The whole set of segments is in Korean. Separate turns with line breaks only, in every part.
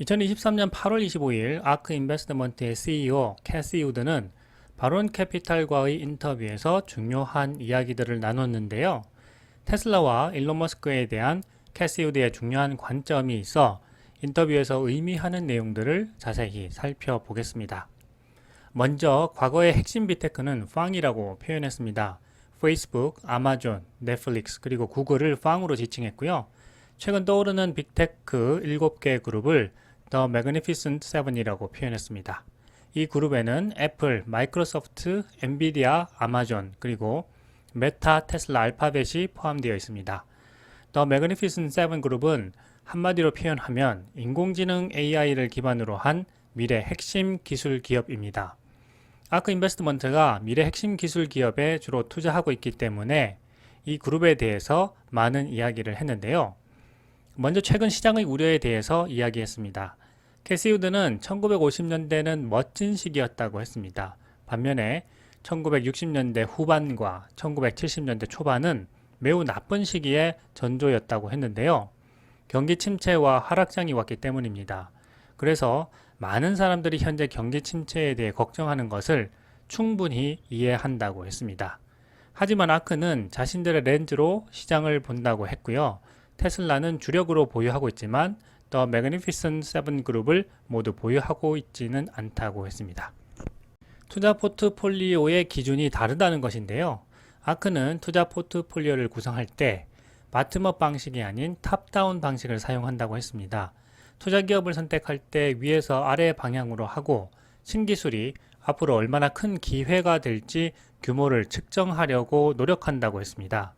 2023년 8월 25일 아크 인베스트먼트의 CEO 캐시 우드는 바론 캐피탈과의 인터뷰에서 중요한 이야기들을 나눴는데요. 테슬라와 일론 머스크에 대한 캐시 우드의 중요한 관점이 있어 인터뷰에서 의미하는 내용들을 자세히 살펴보겠습니다. 먼저 과거의 핵심 빅테크는 팡이라고 표현했습니다. 페이스북, 아마존, 넷플릭스 그리고 구글을 팡으로 지칭했고요. 최근 떠오르는 빅테크 7개 그룹을 The Magnificent Seven이라고 표현했습니다. 이 그룹에는 애플, 마이크로소프트, 엔비디아, 아마존, 그리고 메타, 테슬라, 알파벳이 포함되어 있습니다. The Magnificent Seven 그룹은 한마디로 표현하면 인공지능 AI를 기반으로 한 미래 핵심 기술 기업입니다. 아크 인베스트먼트가 미래 핵심 기술 기업에 주로 투자하고 있기 때문에 이 그룹에 대해서 많은 이야기를 했는데요. 먼저 최근 시장의 우려에 대해서 이야기했습니다. 캐시 우드는 1950년대는 멋진 시기였다고 했습니다. 반면에 1960년대 후반과 1970년대 초반은 매우 나쁜 시기의 전조였다고 했는데요. 경기 침체와 하락장이 왔기 때문입니다. 그래서 많은 사람들이 현재 경기 침체에 대해 걱정하는 것을 충분히 이해한다고 했습니다. 하지만 아크는 자신들의 렌즈로 시장을 본다고 했고요. 테슬라는 주력으로 보유하고 있지만 The Magnificent Seven 그룹을 모두 보유하고 있지는 않다고 했습니다. 투자 포트폴리오의 기준이 다르다는 것인데요. 아크는 투자 포트폴리오를 구성할 때 바텀업 방식이 아닌 탑다운 방식을 사용한다고 했습니다. 투자 기업을 선택할 때 위에서 아래 방향으로 하고 신기술이 앞으로 얼마나 큰 기회가 될지 규모를 측정하려고 노력한다고 했습니다.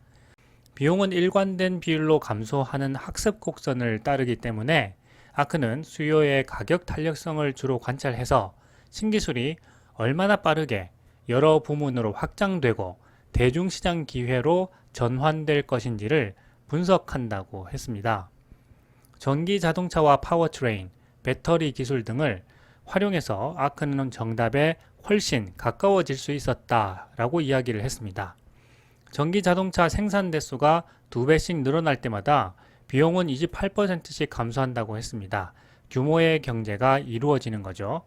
비용은 일관된 비율로 감소하는 학습 곡선을 따르기 때문에 아크는 수요의 가격 탄력성을 주로 관찰해서 신기술이 얼마나 빠르게 여러 부문으로 확장되고 대중시장 기회로 전환될 것인지를 분석한다고 했습니다. 전기 자동차와 파워트레인, 배터리 기술 등을 활용해서 아크는 정답에 훨씬 가까워질 수 있었다라고 이야기를 했습니다. 전기 자동차 생산 대수가 2배씩 늘어날 때마다 비용은 28%씩 감소한다고 했습니다. 규모의 경제가 이루어지는 거죠.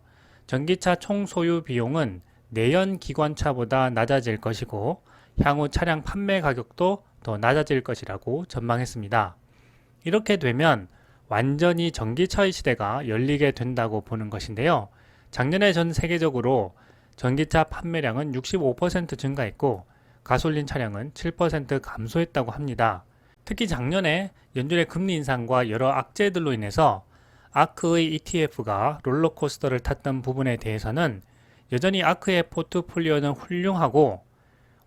전기차 총 소유 비용은 내연 기관차보다 낮아질 것이고 향후 차량 판매 가격도 더 낮아질 것이라고 전망했습니다. 이렇게 되면 완전히 전기차의 시대가 열리게 된다고 보는 것인데요. 작년에 전 세계적으로 전기차 판매량은 65% 증가했고 가솔린 차량은 7% 감소했다고 합니다. 특히 작년에 연준의 금리 인상과 여러 악재들로 인해서 아크의 ETF가 롤러코스터를 탔던 부분에 대해서는 여전히 아크의 포트폴리오는 훌륭하고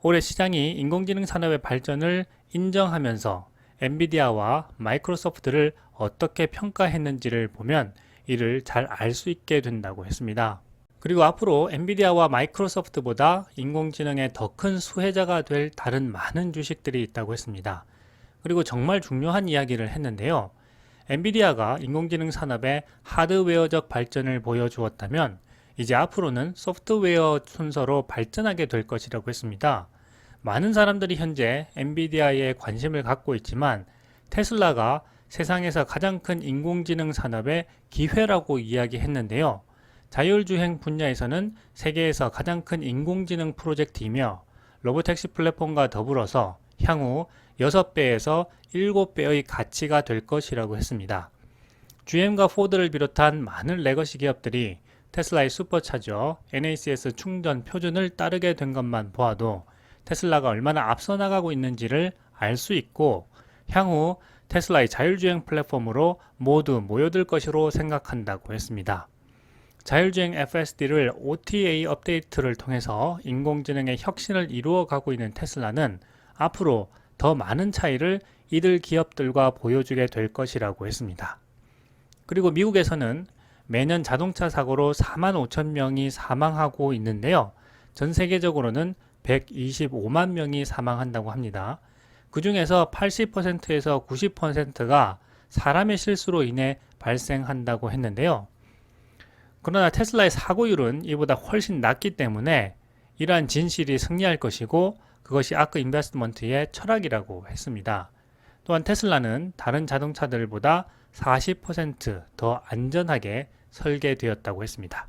올해 시장이 인공지능 산업의 발전을 인정하면서 엔비디아와 마이크로소프트를 어떻게 평가했는지를 보면 이를 잘 알 수 있게 된다고 했습니다. 그리고 앞으로 엔비디아와 마이크로소프트보다 인공지능의 더 큰 수혜자가 될 다른 많은 주식들이 있다고 했습니다. 그리고 정말 중요한 이야기를 했는데요. 엔비디아가 인공지능 산업의 하드웨어적 발전을 보여주었다면 이제 앞으로는 소프트웨어 순서로 발전하게 될 것이라고 했습니다. 많은 사람들이 현재 엔비디아에 관심을 갖고 있지만 테슬라가 세상에서 가장 큰 인공지능 산업의 기회라고 이야기했는데요. 자율주행 분야에서는 세계에서 가장 큰 인공지능 프로젝트이며 로보택시 플랫폼과 더불어서 향후 6배에서 7배의 가치가 될 것이라고 했습니다. GM과 포드를 비롯한 많은 레거시 기업들이 테슬라의 슈퍼차저, NACS 충전 표준을 따르게 된 것만 보아도 테슬라가 얼마나 앞서 나가고 있는지를 알 수 있고 향후 테슬라의 자율주행 플랫폼으로 모두 모여들 것으로 생각한다고 했습니다. 자율주행 FSD를 OTA 업데이트를 통해서 인공지능의 혁신을 이루어가고 있는 테슬라는 앞으로 더 많은 차이를 이들 기업들과 보여주게 될 것이라고 했습니다. 그리고 미국에서는 매년 자동차 사고로 4만 5천 명이 사망하고 있는데요. 전 세계적으로는 125만 명이 사망한다고 합니다. 그 중에서 80%에서 90%가 사람의 실수로 인해 발생한다고 했는데요. 그러나 테슬라의 사고율은 이보다 훨씬 낮기 때문에 이러한 진실이 승리할 것이고 그것이 아크 인베스트먼트의 철학이라고 했습니다. 또한 테슬라는 다른 자동차들보다 40%더 안전하게 설계되었다고 했습니다.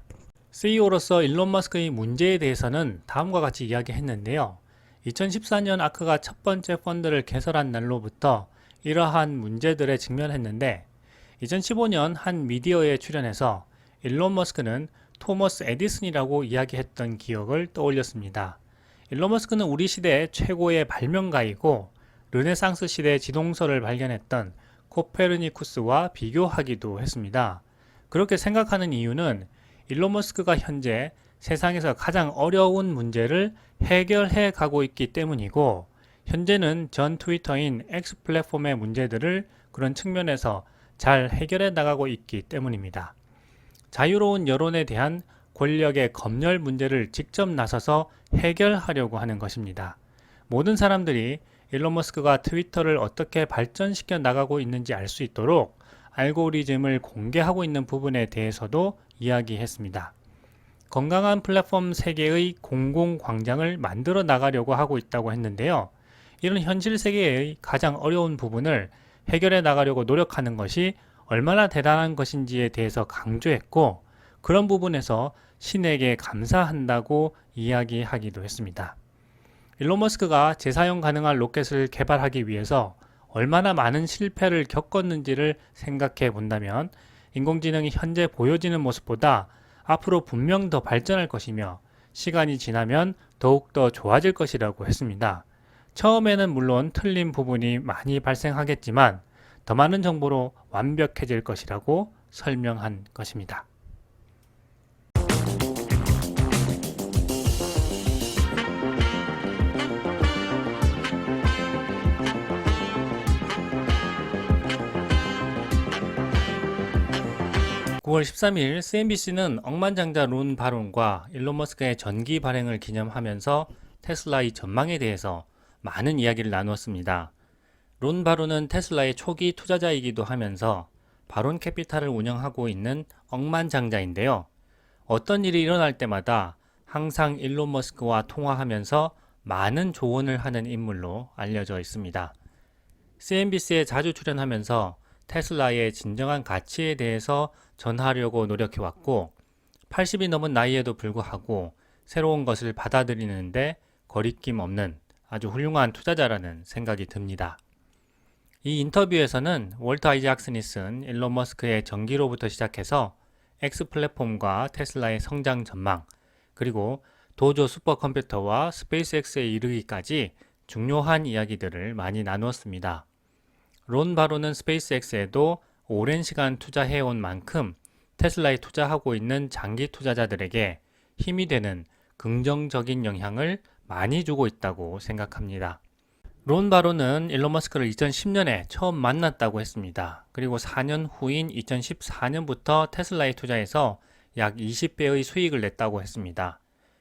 CEO로서 일론 머스크의 문제에 대해서는 다음과 같이 이야기했는데요. 2014년 아크가 첫 번째 펀드를 개설한 날로부터 이러한 문제들에 직면했는데 2015년 한 미디어에 출연해서 일론 머스크는 토머스 에디슨이라고 이야기했던 기억을 떠올렸습니다. 일론 머스크는 우리 시대 최고의 발명가이고 르네상스 시대 지동설을 발견했던 코페르니쿠스와 비교하기도 했습니다. 그렇게 생각하는 이유는 일론 머스크가 현재 세상에서 가장 어려운 문제를 해결해 가고 있기 때문이고 현재는 전 트위터인 X 플랫폼의 문제들을 그런 측면에서 잘 해결해 나가고 있기 때문입니다. 자유로운 여론에 대한 권력의 검열 문제를 직접 나서서 해결하려고 하는 것입니다. 모든 사람들이 일론 머스크가 트위터를 어떻게 발전시켜 나가고 있는지 알 수 있도록 알고리즘을 공개하고 있는 부분에 대해서도 이야기했습니다. 건강한 플랫폼 세계의 공공광장을 만들어 나가려고 하고 있다고 했는데요. 이런 현실 세계의 가장 어려운 부분을 해결해 나가려고 노력하는 것이 얼마나 대단한 것인지에 대해서 강조했고 그런 부분에서 신에게 감사한다고 이야기하기도 했습니다. 일론 머스크가 재사용 가능한 로켓을 개발하기 위해서 얼마나 많은 실패를 겪었는지를 생각해 본다면 인공지능이 현재 보여지는 모습보다 앞으로 분명 더 발전할 것이며 시간이 지나면 더욱더 좋아질 것이라고 했습니다. 처음에는 물론 틀린 부분이 많이 발생하겠지만 더 많은 정보로 완벽해질 것이라고 설명한 것입니다. 9월 13일 CNBC는 억만장자 론 바론과 일론 머스크의 전기 발행을 기념하면서 테슬라의 전망에 대해서 많은 이야기를 나누었습니다. 론 바론은 테슬라의 초기 투자자이기도 하면서 바론 캐피탈을 운영하고 있는 억만장자인데요. 어떤 일이 일어날 때마다 항상 일론 머스크와 통화하면서 많은 조언을 하는 인물로 알려져 있습니다. CNBC에 자주 출연하면서 테슬라의 진정한 가치에 대해서 전하려고 노력해왔고 80이 넘은 나이에도 불구하고 새로운 것을 받아들이는데 거리낌 없는 아주 훌륭한 투자자라는 생각이 듭니다. 이 인터뷰에서는 월터 아이작슨이 쓴 일론 머스크의 전기로부터 시작해서 X 플랫폼과 테슬라의 성장 전망 그리고 도조 슈퍼컴퓨터와 스페이스X에 이르기까지 중요한 이야기들을 많이 나누었습니다. 론 바로는 스페이스X에도 오랜 시간 투자해온 만큼 테슬라에 투자하고 있는 장기 투자자들에게 힘이 되는 긍정적인 영향을 많이 주고 있다고 생각합니다. 론 바로는 일론 머스크를 2010년에 처음 만났다고 했습니다. 그리고 4년 후인 2014년부터 테슬라에 투자해서 약 20배의 수익을 냈다고 했습니다.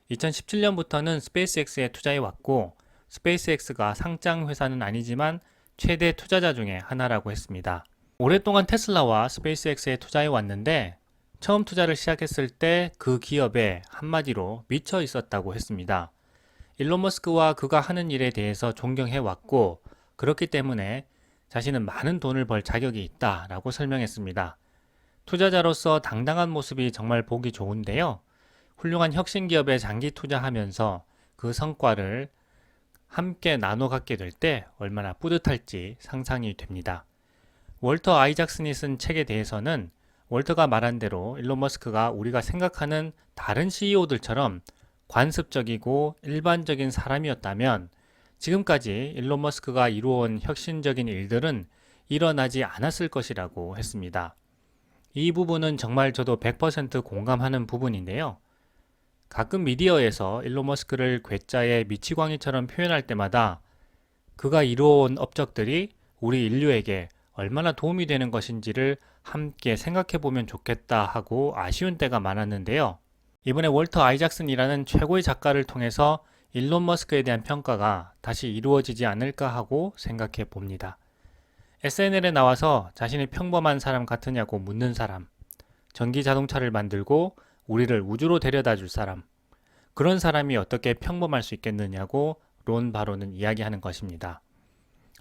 2017년부터는 스페이스X에 투자해왔고 스페이스X가 상장 회사는 아니지만 최대 투자자 중에 하나라고 했습니다. 오랫동안 테슬라와 스페이스X에 투자해 왔는데 처음 투자를 시작했을 때 그 기업에 한마디로 미쳐 있었다고 했습니다. 일론 머스크와 그가 하는 일에 대해서 존경해 왔고 그렇기 때문에 자신은 많은 돈을 벌 자격이 있다라고 설명했습니다. 투자자로서 당당한 모습이 정말 보기 좋은데요. 훌륭한 혁신 기업에 장기 투자하면서 그 성과를 함께 나눠 갖게 될 때 얼마나 뿌듯할지 상상이 됩니다. 월터 아이작슨이 쓴 책에 대해서는 월터가 말한 대로 일론 머스크가 우리가 생각하는 다른 CEO들처럼 관습적이고 일반적인 사람이었다면 지금까지 일론 머스크가 이루어온 혁신적인 일들은 일어나지 않았을 것이라고 했습니다. 이 부분은 정말 저도 100% 공감하는 부분인데요. 가끔 미디어에서 일론 머스크를 괴짜의 미치광이처럼 표현할 때마다 그가 이루어온 업적들이 우리 인류에게 얼마나 도움이 되는 것인지를 함께 생각해 보면 좋겠다 하고 아쉬운 때가 많았는데요. 이번에 월터 아이작슨이라는 최고의 작가를 통해서 일론 머스크에 대한 평가가 다시 이루어지지 않을까 하고 생각해 봅니다. SNL에 나와서 자신이 평범한 사람 같으냐고 묻는 사람, 전기 자동차를 만들고 우리를 우주로 데려다 줄 사람, 그런 사람이 어떻게 평범할 수 있겠느냐고 론 바로는 이야기하는 것입니다.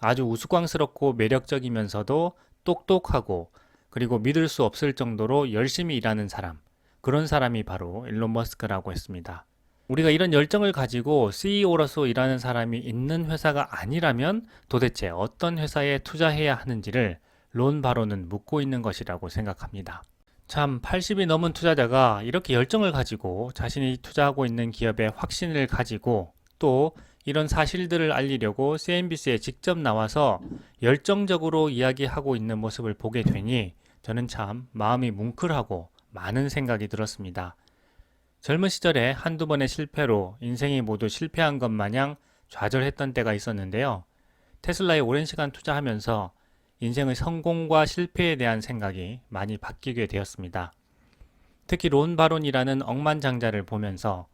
아주 우스꽝스럽고 매력적이면서도 똑똑하고 그리고 믿을 수 없을 정도로 열심히 일하는 사람, 그런 사람이 바로 일론 머스크라고 했습니다. 우리가 이런 열정을 가지고 CEO로서 일하는 사람이 있는 회사가 아니라면 도대체 어떤 회사에 투자해야 하는지를 론 바로는 묻고 있는 것이라고 생각합니다. 참 80이 넘은 투자자가 이렇게 열정을 가지고 자신이 투자하고 있는 기업에 확신을 가지고 또 이런 사실들을 알리려고 CNBC에 직접 나와서 열정적으로 이야기하고 있는 모습을 보게 되니 저는 참 마음이 뭉클하고 많은 생각이 들었습니다. 젊은 시절에 한두 번의 실패로 인생이 모두 실패한 것 마냥 좌절했던 때가 있었는데요. 테슬라에 오랜 시간 투자하면서 인생의 성공과 실패에 대한 생각이 많이 바뀌게 되었습니다. 특히 론 바론이라는 억만장자를 보면서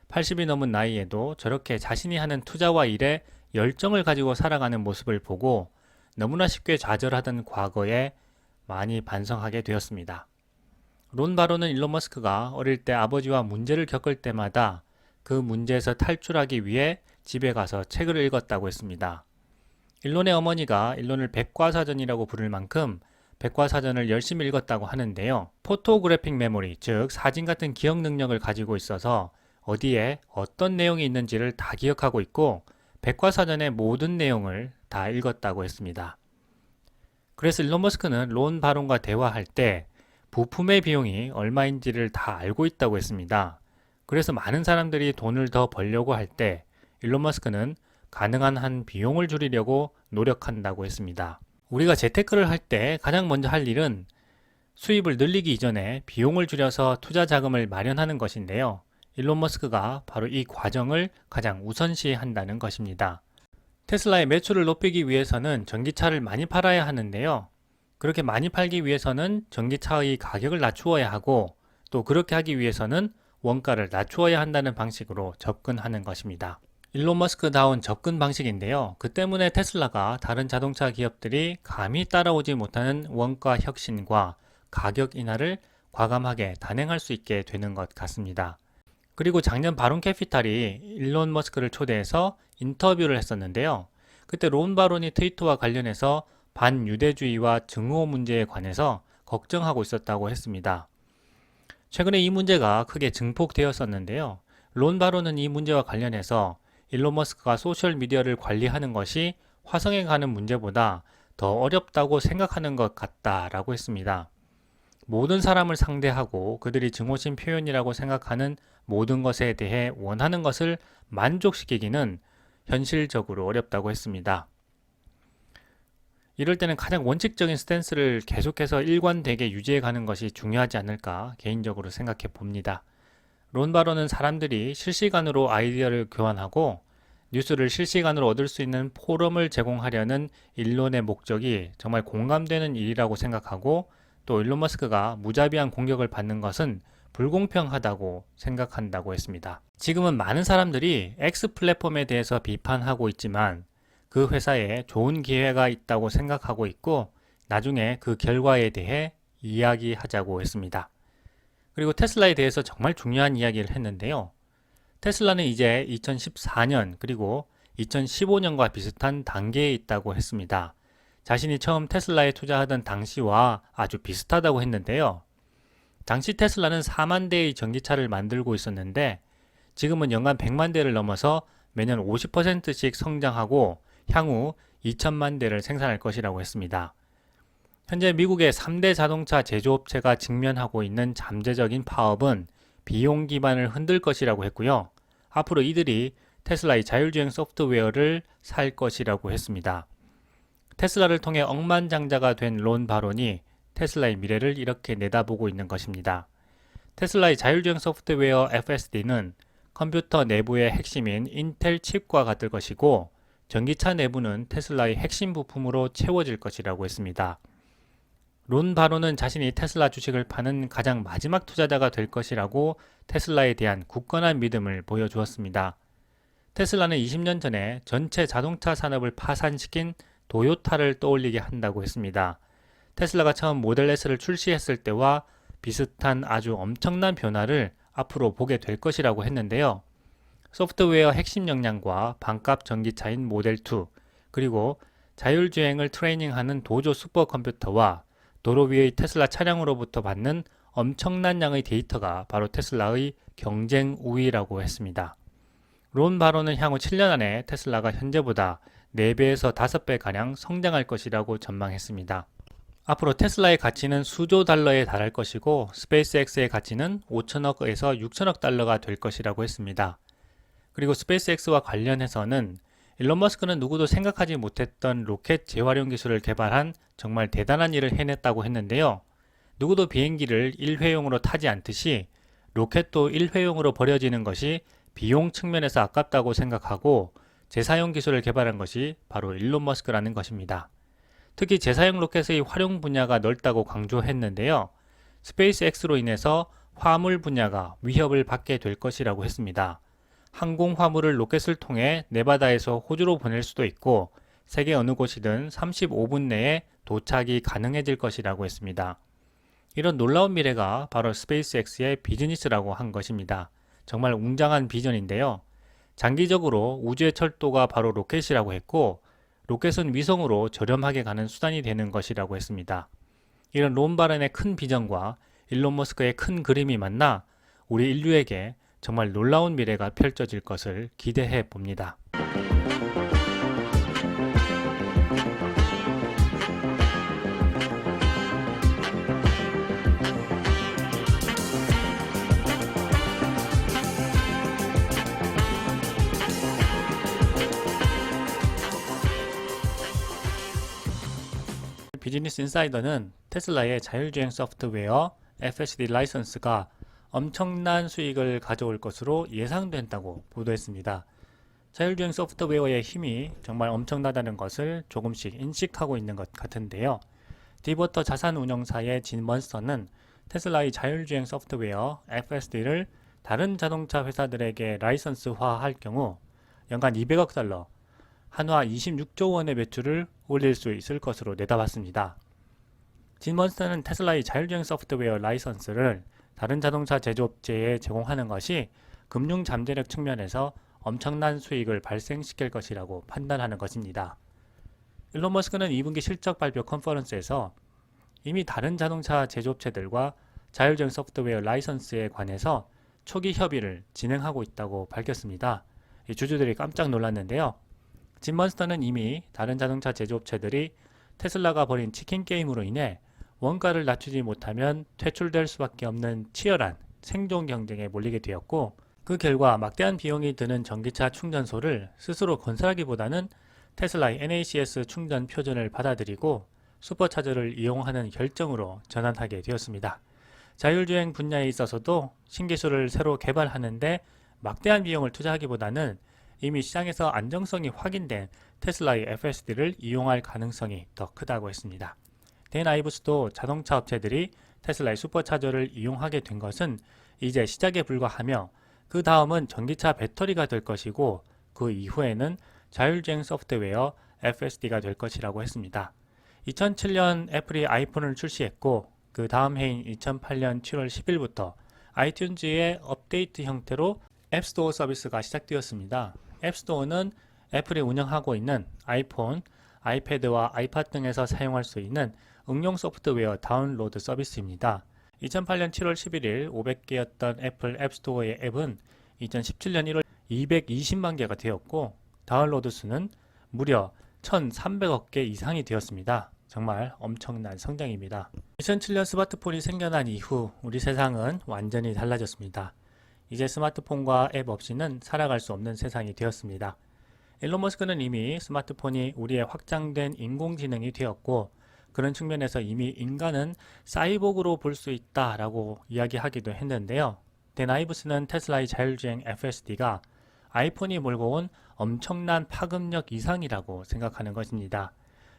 80이 넘은 나이에도 저렇게 자신이 하는 투자와 일에 열정을 가지고 살아가는 모습을 보고 너무나 쉽게 좌절하던 과거에 많이 반성하게 되었습니다. 론 바론은 일론 머스크가 어릴 때 아버지와 문제를 겪을 때마다 그 문제에서 탈출하기 위해 집에 가서 책을 읽었다고 했습니다. 일론의 어머니가 일론을 백과사전이라고 부를 만큼 백과사전을 열심히 읽었다고 하는데요. 포토그래픽 메모리, 즉 사진 같은 기억 능력을 가지고 있어서 어디에 어떤 내용이 있는지를 다 기억하고 있고 백과사전의 모든 내용을 다 읽었다고 했습니다. 그래서 일론 머스크는 론 바론과 대화할 때 부품의 비용이 얼마인지를 다 알고 있다고 했습니다. 그래서 많은 사람들이 돈을 더 벌려고 할 때 일론 머스크는 가능한 한 비용을 줄이려고 노력한다고 했습니다. 우리가 재테크를 할 때 가장 먼저 할 일은 수입을 늘리기 이전에 비용을 줄여서 투자 자금을 마련하는 것인데요. 일론 머스크가 바로 이 과정을 가장 우선시한다는 것입니다. 테슬라의 매출을 높이기 위해서는 전기차를 많이 팔아야 하는데요. 그렇게 많이 팔기 위해서는 전기차의 가격을 낮추어야 하고 또 그렇게 하기 위해서는 원가를 낮추어야 한다는 방식으로 접근하는 것입니다. 일론 머스크다운 접근 방식인데요. 그 때문에 테슬라가 다른 자동차 기업들이 감히 따라오지 못하는 원가 혁신과 가격 인하를 과감하게 단행할 수 있게 되는 것 같습니다. 그리고 작년 바론 캐피탈이 일론 머스크를 초대해서 인터뷰를 했었는데요. 그때 론 바론이 트위터와 관련해서 반유대주의와 증오 문제에 관해서 걱정하고 있었다고 했습니다. 최근에 이 문제가 크게 증폭되었었는데요. 론 바론은 이 문제와 관련해서 일론 머스크가 소셜미디어를 관리하는 것이 화성에 가는 문제보다 더 어렵다고 생각하는 것 같다라고 했습니다. 모든 사람을 상대하고 그들이 증오심 표현이라고 생각하는 모든 것에 대해 원하는 것을 만족시키기는 현실적으로 어렵다고 했습니다. 이럴 때는 가장 원칙적인 스탠스를 계속해서 일관되게 유지해 가는 것이 중요하지 않을까 개인적으로 생각해 봅니다. 론 바론은 사람들이 실시간으로 아이디어를 교환하고 뉴스를 실시간으로 얻을 수 있는 포럼을 제공하려는 일론의 목적이 정말 공감되는 일이라고 생각하고 또 일론 머스크가 무자비한 공격을 받는 것은 불공평하다고 생각한다고 했습니다. 지금은 많은 사람들이 X 플랫폼에 대해서 비판하고 있지만 그 회사에 좋은 기회가 있다고 생각하고 있고 나중에 그 결과에 대해 이야기하자고 했습니다. 그리고 테슬라에 대해서 정말 중요한 이야기를 했는데요. 테슬라는 이제 2014년 그리고 2015년과 비슷한 단계에 있다고 했습니다. 자신이 처음 테슬라에 투자하던 당시와 아주 비슷하다고 했는데요. 당시 테슬라는 4만 대의 전기차를 만들고 있었는데 지금은 연간 100만 대를 넘어서 매년 50%씩 성장하고 향후 2천만 대를 생산할 것이라고 했습니다. 현재 미국의 3대 자동차 제조업체가 직면하고 있는 잠재적인 파업은 비용 기반을 흔들 것이라고 했고요. 앞으로 이들이 테슬라의 자율주행 소프트웨어를 살 것이라고 했습니다. 테슬라를 통해 억만장자가 된 론 바론이 테슬라의 미래를 이렇게 내다보고 있는 것입니다. 테슬라의 자율주행 소프트웨어 FSD는 컴퓨터 내부의 핵심인 인텔 칩과 같을 것이고 전기차 내부는 테슬라의 핵심 부품으로 채워질 것이라고 했습니다. 론 바론은 자신이 테슬라 주식을 파는 가장 마지막 투자자가 될 것이라고 테슬라에 대한 굳건한 믿음을 보여주었습니다. 테슬라는 20년 전에 전체 자동차 산업을 파산시킨 도요타를 떠올리게 한다고 했습니다. 테슬라가 처음 모델 S를 출시했을 때와 비슷한 아주 엄청난 변화를 앞으로 보게 될 것이라고 했는데요. 소프트웨어 핵심 역량과 반값 전기차인 모델 2, 그리고 자율주행을 트레이닝하는 도조 슈퍼컴퓨터와 도로 위의 테슬라 차량으로부터 받는 엄청난 양의 데이터가 바로 테슬라의 경쟁 우위라고 했습니다. 론 바로는 향후 7년 안에 테슬라가 현재보다 4배에서 5배 가량 성장할 것이라고 전망했습니다. 앞으로 테슬라의 가치는 수조 달러에 달할 것이고 스페이스X의 가치는 5천억에서 6천억 달러가 될 것이라고 했습니다. 그리고 스페이스X와 관련해서는 일론 머스크는 누구도 생각하지 못했던 로켓 재활용 기술을 개발한 정말 대단한 일을 해냈다고 했는데요. 누구도 비행기를 일회용으로 타지 않듯이 로켓도 일회용으로 버려지는 것이 비용 측면에서 아깝다고 생각하고 재사용 기술을 개발한 것이 바로 일론 머스크라는 것입니다. 특히 재사용 로켓의 활용 분야가 넓다고 강조했는데요. 스페이스X로 인해서 화물 분야가 위협을 받게 될 것이라고 했습니다. 항공 화물을 로켓을 통해 네바다에서 호주로 보낼 수도 있고 세계 어느 곳이든 35분 내에 도착이 가능해질 것이라고 했습니다. 이런 놀라운 미래가 바로 스페이스X의 비즈니스라고 한 것입니다. 정말 웅장한 비전인데요. 장기적으로 우주의 철도가 바로 로켓이라고 했고 로켓은 위성으로 저렴하게 가는 수단이 되는 것이라고 했습니다. 이런 론 바렌의 큰 비전과 일론 머스크의 큰 그림이 만나 우리 인류에게 정말 놀라운 미래가 펼쳐질 것을 기대해 봅니다. 비즈니스 인사이더는 테슬라의 자율주행 소프트웨어 FSD 라이선스가 엄청난 수익을 가져올 것으로 예상된다고 보도했습니다. 자율주행 소프트웨어의 힘이 정말 엄청나다는 것을 조금씩 인식하고 있는 것 같은데요. 디버터 자산운용사의 진 먼스터는 테슬라의 자율주행 소프트웨어 FSD를 다른 자동차 회사들에게 라이선스화할 경우 연간 200억 달러, 한화 26조 원의 매출을 올릴 수 있을 것으로 내다봤습니다. 진 먼스터는 테슬라의 자율주행 소프트웨어 라이선스를 다른 자동차 제조업체에 제공하는 것이 금융 잠재력 측면에서 엄청난 수익을 발생시킬 것이라고 판단하는 것입니다. 일론 머스크는 2분기 실적 발표 컨퍼런스에서 이미 다른 자동차 제조업체들과 자율주행 소프트웨어 라이선스에 관해서 초기 협의를 진행하고 있다고 밝혔습니다. 주주들이 깜짝 놀랐는데요. 진 먼스터는 이미 다른 자동차 제조업체들이 테슬라가 벌인 치킨 게임으로 인해 원가를 낮추지 못하면 퇴출될 수밖에 없는 치열한 생존 경쟁에 몰리게 되었고 그 결과 막대한 비용이 드는 전기차 충전소를 스스로 건설하기보다는 테슬라의 NACS 충전 표준을 받아들이고 슈퍼차저를 이용하는 결정으로 전환하게 되었습니다. 자율주행 분야에 있어서도 신기술을 새로 개발하는데 막대한 비용을 투자하기보다는 이미 시장에서 안정성이 확인된 테슬라의 FSD를 이용할 가능성이 더 크다고 했습니다. 댄 아이브스도 자동차 업체들이 테슬라의 슈퍼차저를 이용하게 된 것은 이제 시작에 불과하며 그 다음은 전기차 배터리가 될 것이고 그 이후에는 자율주행 소프트웨어 FSD가 될 것이라고 했습니다. 2007년 애플이 아이폰을 출시했고 그 다음 해인 2008년 7월 10일부터 아이튠즈의 업데이트 형태로 앱스토어 서비스가 시작되었습니다. 앱스토어는 애플이 운영하고 있는 아이폰, 아이패드와 아이팟 등에서 사용할 수 있는 응용 소프트웨어 다운로드 서비스입니다. 2008년 7월 11일 500개였던 애플 앱스토어의 앱은 2017년 1월 220만 개가 되었고 다운로드 수는 무려 1,300억 개 이상이 되었습니다. 정말 엄청난 성장입니다. 2007년 스마트폰이 생겨난 이후 우리 세상은 완전히 달라졌습니다. 이제 스마트폰과 앱 없이는 살아갈 수 없는 세상이 되었습니다. 일론 머스크는 이미 스마트폰이 우리의 확장된 인공지능이 되었고 그런 측면에서 이미 인간은 사이보그로 볼 수 있다라고 이야기하기도 했는데요. 댄 아이브스는 테슬라의 자율주행 FSD가 아이폰이 몰고 온 엄청난 파급력 이상이라고 생각하는 것입니다.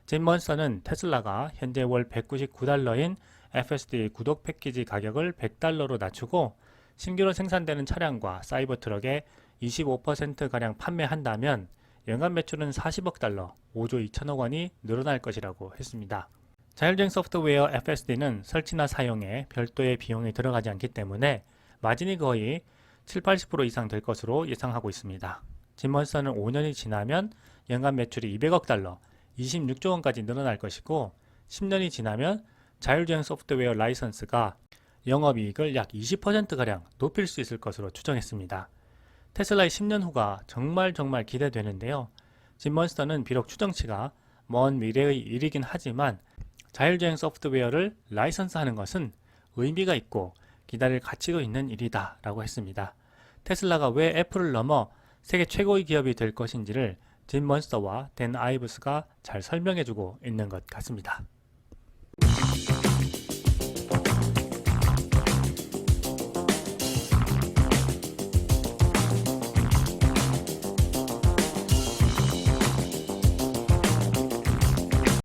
진 먼스터는 테슬라가 현재 월 199달러인 FSD 구독 패키지 가격을 100달러로 낮추고 신규로 생산되는 차량과 사이버 트럭에 25%가량 판매한다면 연간 매출은 40억 달러, 5조 2천억 원이 늘어날 것이라고 했습니다. 자율주행 소프트웨어 FSD는 설치나 사용에 별도의 비용이 들어가지 않기 때문에 마진이 거의 70-80% 이상 될 것으로 예상하고 있습니다. 진 먼스터는 5년이 지나면 연간 매출이 200억 달러, 26조 원까지 늘어날 것이고 10년이 지나면 자율주행 소프트웨어 라이선스가 영업이익을 약 20%가량 높일 수 있을 것으로 추정했습니다. 테슬라의 10년 후가 정말 기대되는데요. 짐 먼스터는 비록 추정치가 먼 미래의 일이긴 하지만 자율주행 소프트웨어를 라이선스하는 것은 의미가 있고 기다릴 가치가 있는 일이다 라고 했습니다. 테슬라가 왜 애플을 넘어 세계 최고의 기업이 될 것인지를 짐 먼스터와 댄 아이브스가 잘 설명해주고 있는 것 같습니다.